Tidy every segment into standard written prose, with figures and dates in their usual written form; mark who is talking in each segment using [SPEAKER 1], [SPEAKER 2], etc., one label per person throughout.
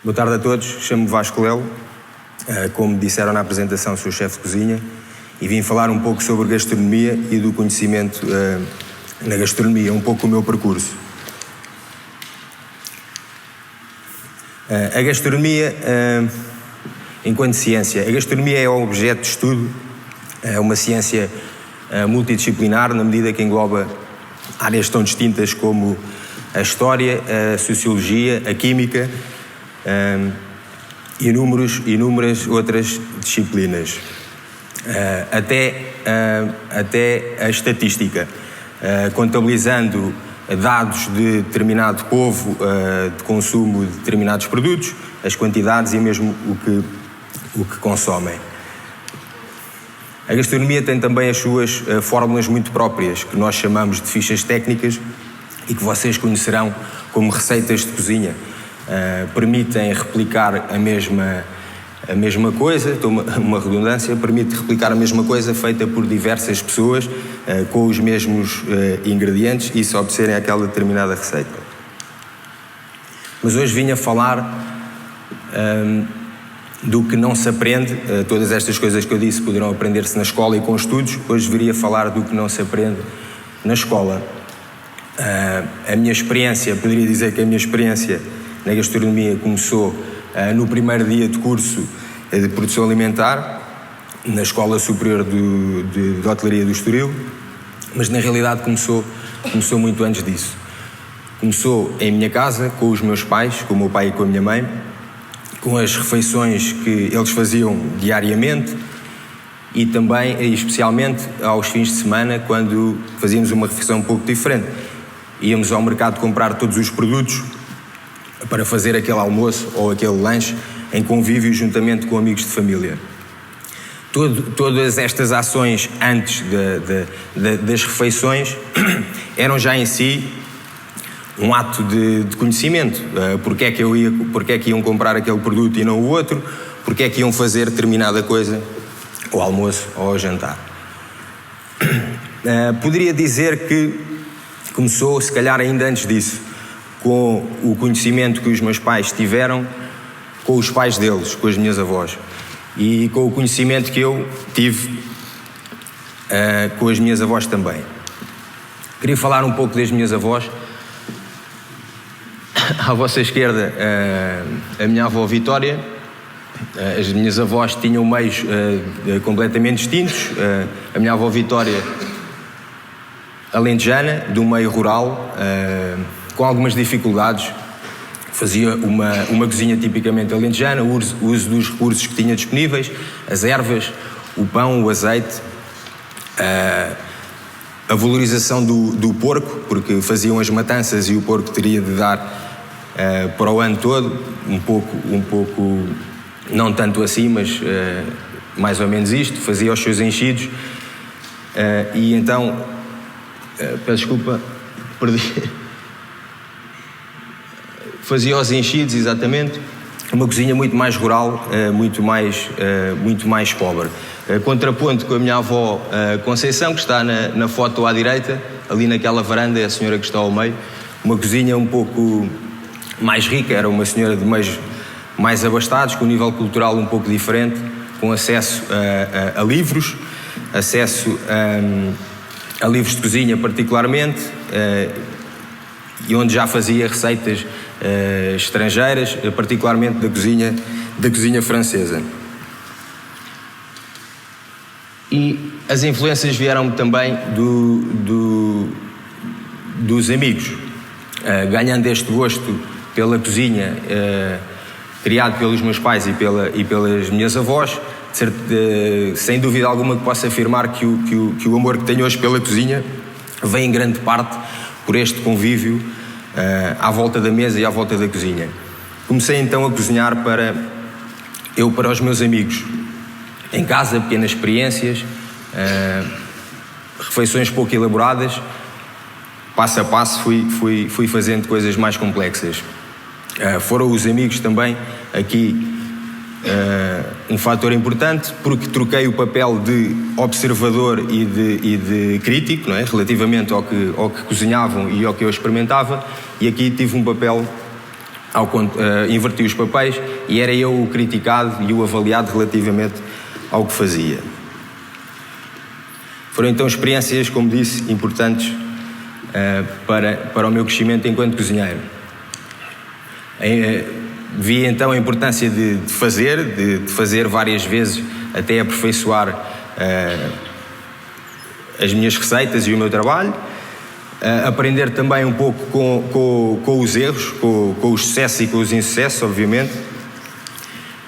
[SPEAKER 1] Boa tarde a todos, chamo-me Vasco Lelo, como disseram na apresentação, sou chefe de cozinha e vim falar um pouco sobre gastronomia e do conhecimento na gastronomia, um pouco o meu percurso. A gastronomia, enquanto ciência, a gastronomia é um objeto de estudo, é uma ciência multidisciplinar, na medida que engloba áreas tão distintas como a história, a sociologia, a química, e inúmeras outras disciplinas, até a estatística, contabilizando dados de determinado povo, de consumo de determinados produtos, as quantidades e mesmo o que consomem. A gastronomia tem também as suas fórmulas muito próprias, que nós chamamos de fichas técnicas e que vocês conhecerão como receitas de cozinha. Permitem replicar a mesma coisa, uma redundância, permite replicar a mesma coisa feita por diversas pessoas com os mesmos ingredientes e só obterem aquela determinada receita. Mas hoje vim a falar do que não se aprende. Todas estas coisas que eu disse poderão aprender-se na escola e com estudos. Hoje viria a falar do que não se aprende na escola. A minha experiência, poderia dizer que a minha experiência na gastronomia começou no primeiro dia de curso de produção alimentar, na Escola Superior de Hotelaria do Estoril, mas na realidade começou muito antes disso. Começou em minha casa, com os meus pais, com o meu pai e com a minha mãe, com as refeições que eles faziam diariamente e também, e especialmente, aos fins de semana, quando fazíamos uma refeição um pouco diferente. Íamos ao mercado comprar todos os produtos para fazer aquele almoço ou aquele lanche em convívio juntamente com amigos de família. Todas estas ações antes das refeições eram já em si um ato de conhecimento. Porque é que iam comprar aquele produto e não o outro, porque é que iam fazer determinada coisa ao almoço ou ao jantar. Poderia dizer que começou, se calhar ainda antes disso, com o conhecimento que os meus pais tiveram com os pais deles, com as minhas avós, e com o conhecimento que eu tive com as minhas avós também. Queria falar um pouco das minhas avós. À vossa esquerda, a minha avó Vitória. As minhas avós tinham meios completamente distintos. A minha avó Vitória, alentejana, do meio rural, com algumas dificuldades, fazia uma cozinha tipicamente alentejana, o uso dos recursos que tinha disponíveis, as ervas, o pão, o azeite, a valorização do porco, porque faziam as matanças e o porco teria de dar para o ano todo, um pouco, não tanto assim, mas mais ou menos isto, fazia os seus enchidos, e então, peço desculpa, perdi... Fazia os enchidos, exatamente, uma cozinha muito mais rural, muito mais pobre. Contraponto com a minha avó Conceição, que está na foto à direita, ali naquela varanda, é a senhora que está ao meio, uma cozinha um pouco mais rica, era uma senhora de meios mais abastados, com um nível cultural um pouco diferente, com acesso a livros, acesso a livros de cozinha particularmente, e onde já fazia receitas estrangeiras, particularmente da cozinha francesa. E as influências vieram também dos amigos, ganhando este gosto pela cozinha, criado pelos meus pais e pelas minhas avós. Sem dúvida alguma que posso afirmar que o amor que tenho hoje pela cozinha vem em grande parte por este convívio à volta da mesa e à volta da cozinha. Comecei então a cozinhar para os meus amigos. Em casa, pequenas experiências, refeições pouco elaboradas, passo a passo fui fazendo coisas mais complexas. Foram os amigos também aqui um fator importante, porque troquei o papel de observador e de crítico, não é? Relativamente ao que cozinhavam e ao que eu experimentava, e aqui tive um papel inverti os papéis e era eu o criticado e o avaliado relativamente ao que fazia. Foram então experiências, como disse, importantes para o meu crescimento enquanto cozinheiro. Vi então a importância de fazer várias vezes até aperfeiçoar as minhas receitas e o meu trabalho, aprender também um pouco com os erros, com os sucessos e com os insucessos, obviamente,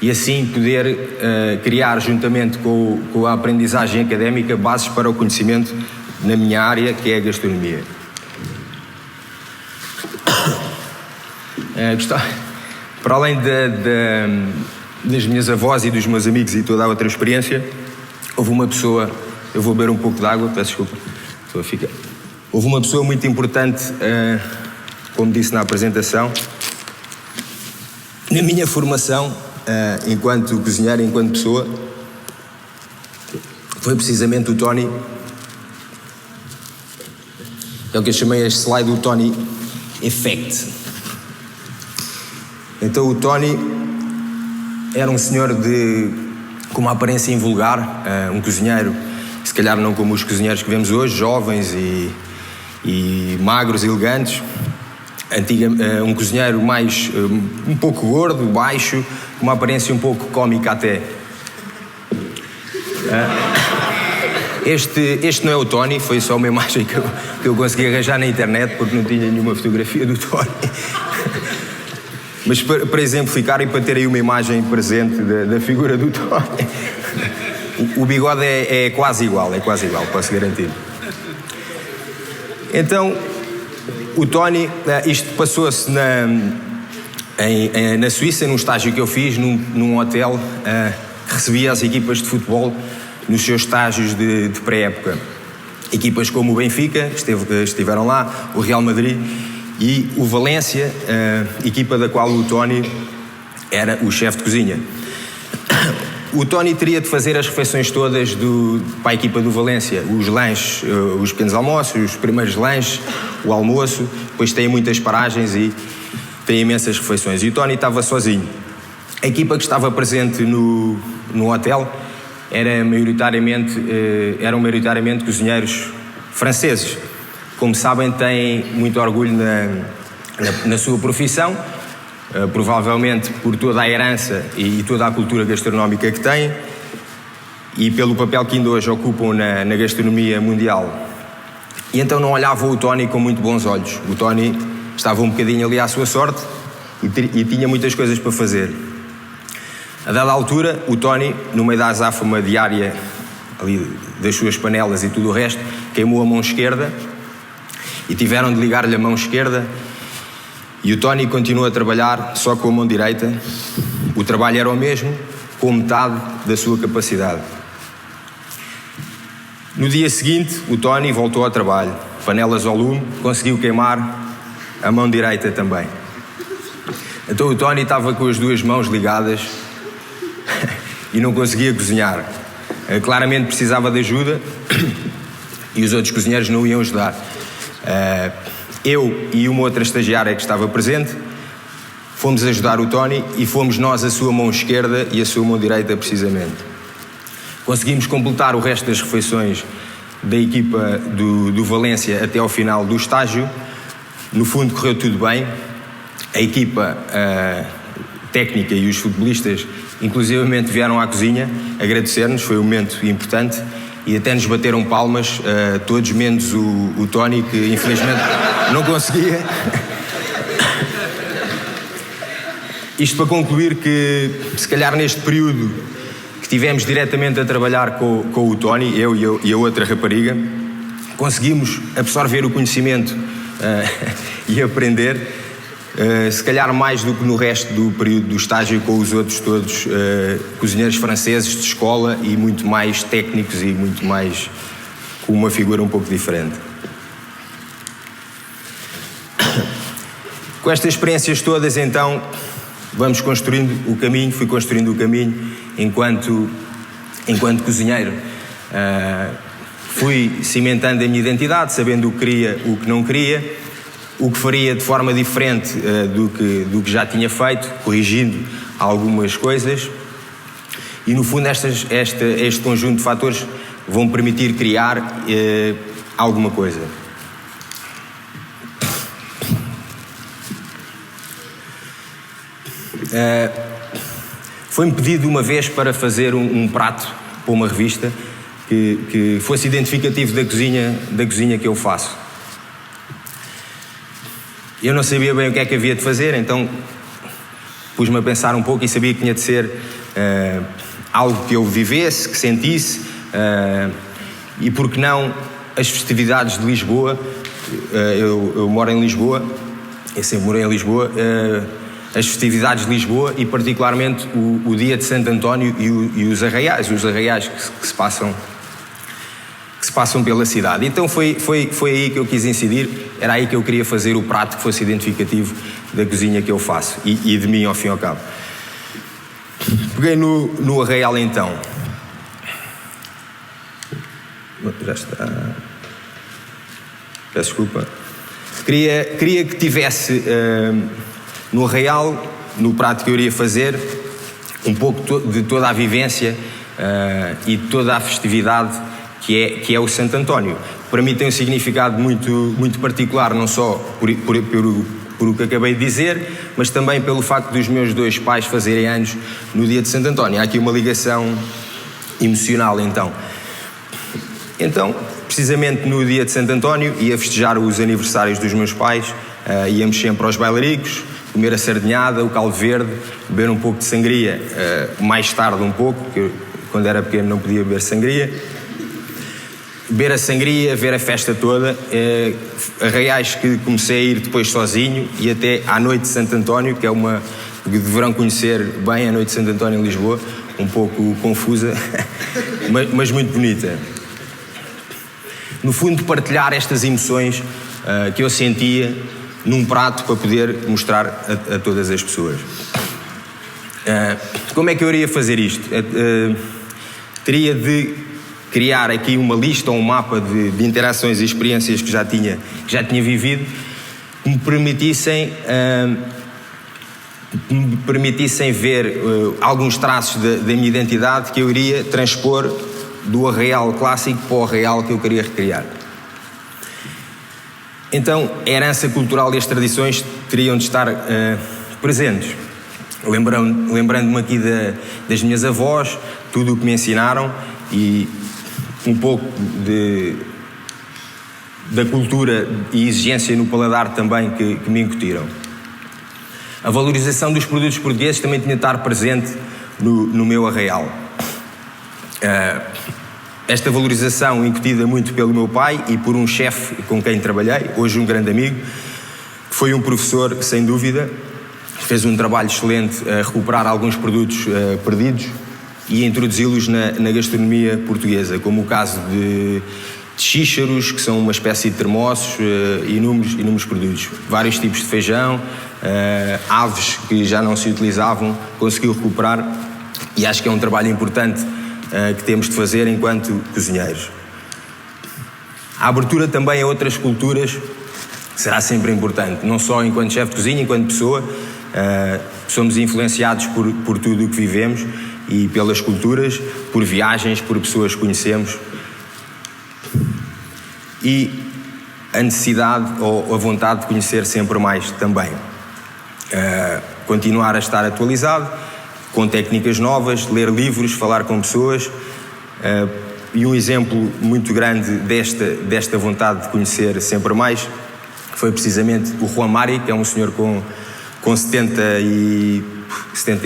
[SPEAKER 1] e assim poder criar, juntamente com a aprendizagem académica, bases para o conhecimento na minha área, que é a gastronomia. Para além das minhas avós e dos meus amigos e toda a outra experiência, houve uma pessoa, eu vou beber um pouco de água, peço desculpa, estou a ficar. Houve uma pessoa muito importante, como disse na apresentação, na minha formação, enquanto cozinheiro, enquanto pessoa, foi precisamente o Tony. É o que eu chamei este slide do Tony Effect. Então o Tony era um senhor com uma aparência invulgar, um cozinheiro, se calhar não como os cozinheiros que vemos hoje, jovens e magros, elegantes. Um cozinheiro mais, um pouco gordo, baixo, com uma aparência um pouco cómica até. Este não é o Tony, foi só uma imagem que eu consegui arranjar na internet, porque não tinha nenhuma fotografia do Tony. Mas para exemplificar e para ter aí uma imagem presente da figura do Tony, o bigode é quase igual, posso garantir. Então, o Tony, isto passou-se na Suíça, num estágio que eu fiz, num hotel, recebia as equipas de futebol nos seus estágios de pré-época. Equipas como o Benfica, estiveram lá, o Real Madrid e o Valência, equipa da qual o Tony era o chefe de cozinha. O Tony teria de fazer as refeições todas para a equipa do Valência, os lanches, os pequenos almoços, os primeiros lanches, o almoço, depois tem muitas paragens e tem imensas refeições. E o Tony estava sozinho. A equipa que estava presente no hotel eram maioritariamente cozinheiros franceses. Como sabem, têm muito orgulho na sua profissão, provavelmente por toda a herança e toda a cultura gastronómica que têm e pelo papel que ainda hoje ocupam na gastronomia mundial. E então não olhavam o Tony com muito bons olhos. O Tony estava um bocadinho ali à sua sorte e tinha muitas coisas para fazer. A dada altura, o Tony, no meio da azáfama diária ali das suas panelas e tudo o resto, queimou a mão esquerda e tiveram de ligar-lhe a mão esquerda. E o Tony continuou a trabalhar só com a mão direita. O trabalho era o mesmo, com metade da sua capacidade. No dia seguinte, o Tony voltou ao trabalho. Panelas ao lume, conseguiu queimar a mão direita também. Então o Tony estava com as duas mãos ligadas e não conseguia cozinhar. Claramente precisava de ajuda e os outros cozinheiros não o iam ajudar. Eu e uma outra estagiária que estava presente fomos ajudar o Tony e fomos nós a sua mão esquerda e a sua mão direita precisamente. Conseguimos completar o resto das refeições da equipa do Valência até ao final do estágio. No fundo correu tudo bem. A equipa técnica e os futebolistas inclusivamente vieram à cozinha agradecer-nos, foi um momento importante. E até nos bateram palmas, todos menos o Tony, que infelizmente não conseguia. Isto para concluir que, se calhar neste período que tivemos diretamente a trabalhar com o Tony, eu e a outra rapariga, conseguimos absorver o conhecimento e aprender, se calhar mais do que no resto do período do estágio com os outros todos cozinheiros franceses de escola e muito mais técnicos e muito mais com uma figura um pouco diferente. Com estas experiências todas, então, vamos construindo o caminho, fui construindo o caminho enquanto cozinheiro. Fui cimentando a minha identidade, sabendo o que queria, o que não queria. o que faria de forma diferente do que já tinha feito, corrigindo algumas coisas. E, no fundo, este conjunto de fatores vão permitir criar alguma coisa. Foi-me pedido uma vez para fazer um prato para uma revista que fosse identificativo da cozinha que eu faço. Eu não sabia bem o que é que havia de fazer, então pus-me a pensar um pouco e sabia que tinha de ser algo que eu vivesse, que sentisse, e por que não as festividades de Lisboa. Eu moro em Lisboa, eu sempre morei em Lisboa, as festividades de Lisboa e particularmente o dia de Santo António e os arraiais que se passam pela cidade. Então foi aí que eu quis incidir, era aí que eu queria fazer o prato que fosse identificativo da cozinha que eu faço e de mim ao fim e ao cabo. Peguei no arraial então. Já está. Peço desculpa. Queria que tivesse no arraial, no prato que eu iria fazer, um pouco de toda a vivência e de toda a festividade que é o Santo António. Para mim tem um significado muito particular, não só por o que acabei de dizer, mas também pelo facto dos meus dois pais fazerem anos no dia de Santo António. Há aqui uma ligação emocional, então. Então, precisamente no dia de Santo António, ia festejar os aniversários dos meus pais, íamos sempre aos bailaricos, comer a sardinhada, o caldo verde, beber um pouco de sangria, mais tarde um pouco, porque eu, quando era pequeno não podia beber sangria. Beber a sangria, ver a festa toda, arraiais que comecei a ir depois sozinho e até à noite de Santo António, que é uma que deverão conhecer bem, a noite de Santo António em Lisboa, um pouco confusa, mas muito bonita. No fundo, partilhar estas emoções que eu sentia num prato para poder mostrar a todas as pessoas. Como é que eu iria fazer isto? Teria de criar aqui uma lista ou um mapa de interações e experiências que já tinha vivido, que me permitissem ver alguns traços da minha identidade que eu iria transpor do arraial clássico para o arraial que eu queria recriar. Então, a herança cultural e as tradições teriam de estar presentes. Lembrando-me aqui das minhas avós, tudo o que me ensinaram e um pouco da cultura e exigência no paladar também que me incutiram. A valorização dos produtos portugueses também tinha de estar presente no meu arraial. Esta valorização incutida muito pelo meu pai e por um chefe com quem trabalhei, hoje um grande amigo, que foi um professor, sem dúvida, fez um trabalho excelente a recuperar alguns produtos perdidos e introduzi-los na gastronomia portuguesa, como o caso de xícharos, que são uma espécie de termossos, inúmeros produtos. Vários tipos de feijão, aves que já não se utilizavam, conseguiu recuperar e acho que é um trabalho importante que temos de fazer enquanto cozinheiros. A abertura também a outras culturas será sempre importante, não só enquanto chefe de cozinha, enquanto pessoa, somos influenciados por tudo o que vivemos e pelas culturas, por viagens, por pessoas que conhecemos e a necessidade ou a vontade de conhecer sempre mais também. Continuar a estar atualizado, com técnicas novas, ler livros, falar com pessoas e um exemplo muito grande desta vontade de conhecer sempre mais foi precisamente o Juan Mari, que é um senhor com 70 e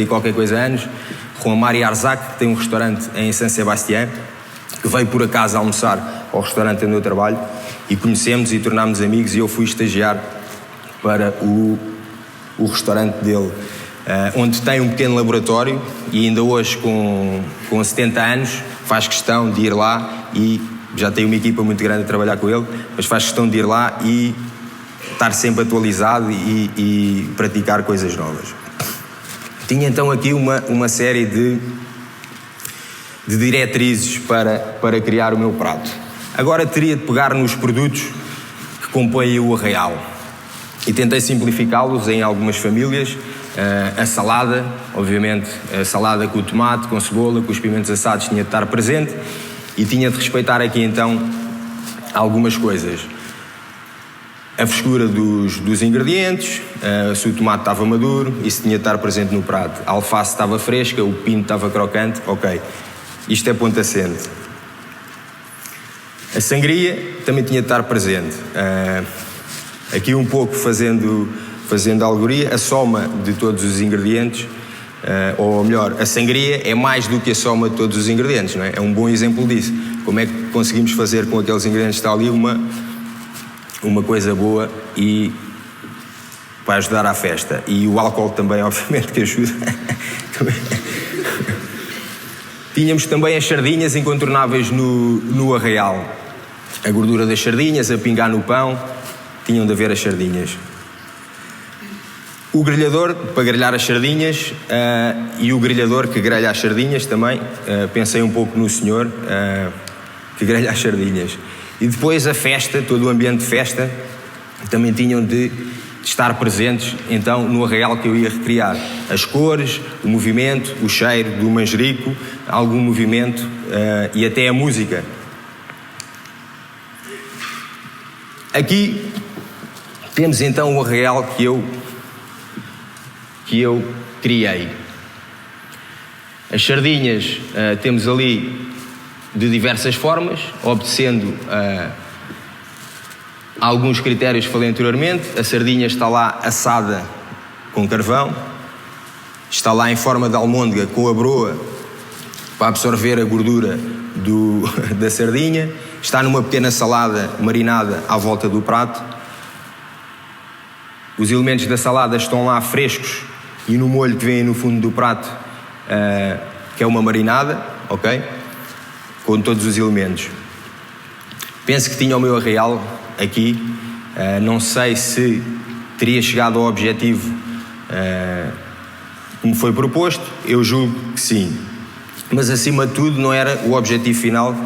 [SPEAKER 1] qualquer coisa anos, Juan Mari Arzac, que tem um restaurante em San Sebastián, que veio por acaso almoçar ao restaurante onde eu trabalho e conhecemos e tornámos amigos e eu fui estagiar para o restaurante dele, onde tem um pequeno laboratório e ainda hoje com 70 anos faz questão de ir lá e já tem uma equipa muito grande a trabalhar com ele, mas faz questão de ir lá e estar sempre atualizado e praticar coisas novas. Tinha então aqui uma série de diretrizes para criar o meu prato. Agora teria de pegar nos produtos que compõem o arraial. e tentei simplificá-los em algumas famílias. A salada, obviamente, a salada com o tomate, com cebola, com os pimentos assados tinha de estar presente e tinha de respeitar aqui então algumas coisas. A frescura dos ingredientes, se o tomate estava maduro, isso tinha de estar presente no prato. A alface estava fresca, o pepino estava crocante, ok. Isto é ponto assente. A sangria também tinha de estar presente. Aqui um pouco fazendo a alegoria, a soma de todos os ingredientes, ou melhor, a sangria é mais do que a soma de todos os ingredientes, não é? É um bom exemplo disso. Como é que conseguimos fazer com aqueles ingredientes que está ali uma coisa boa e para ajudar à festa. E o álcool também, obviamente, que ajuda. Tínhamos também as sardinhas incontornáveis no arraial. A gordura das sardinhas, a pingar no pão, tinham de haver as sardinhas. O grelhador para grelhar as sardinhas e o grelhador que grelha as sardinhas também. Pensei um pouco no senhor que grelha as sardinhas. E depois a festa, todo o ambiente de festa, também tinham de estar presentes então no arraial que eu ia recriar. As cores, o movimento, o cheiro do manjerico, algum movimento e até a música. Aqui temos então o arraial que eu criei. As sardinhas temos ali de diversas formas, obedecendo a alguns critérios que falei anteriormente. A sardinha está lá assada com carvão, está lá em forma de almôndega com a broa para absorver a gordura da sardinha, está numa pequena salada marinada à volta do prato. Os elementos da salada estão lá frescos e no molho que vem no fundo do prato, que é uma marinada, ok? Com todos os elementos. Penso que tinha o meu arraial aqui. Não sei se teria chegado ao objetivo como foi proposto. Eu julgo que sim. Mas acima de tudo não era o objetivo final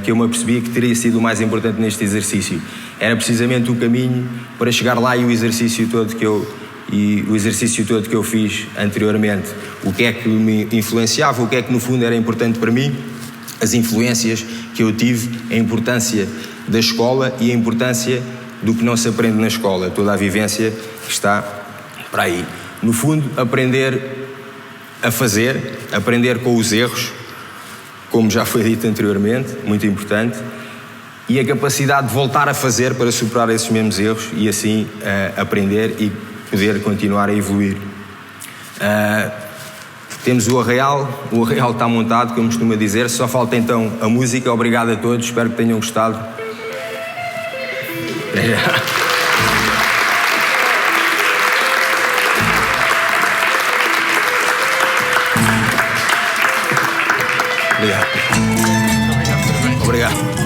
[SPEAKER 1] que eu me apercebia que teria sido o mais importante neste exercício. Era precisamente o caminho para chegar lá e o exercício todo que eu fiz anteriormente. O que é que me influenciava, o que é que no fundo era importante para mim, as influências que eu tive, a importância da escola e a importância do que não se aprende na escola, toda a vivência que está para aí. No fundo, aprender a fazer, aprender com os erros, como já foi dito anteriormente, muito importante, e a capacidade de voltar a fazer para superar esses mesmos erros e assim aprender e poder continuar a evoluir. Temos o arraial está montado, como costuma dizer, só falta então a música. Obrigado a todos, espero que tenham gostado. Obrigado. Obrigado.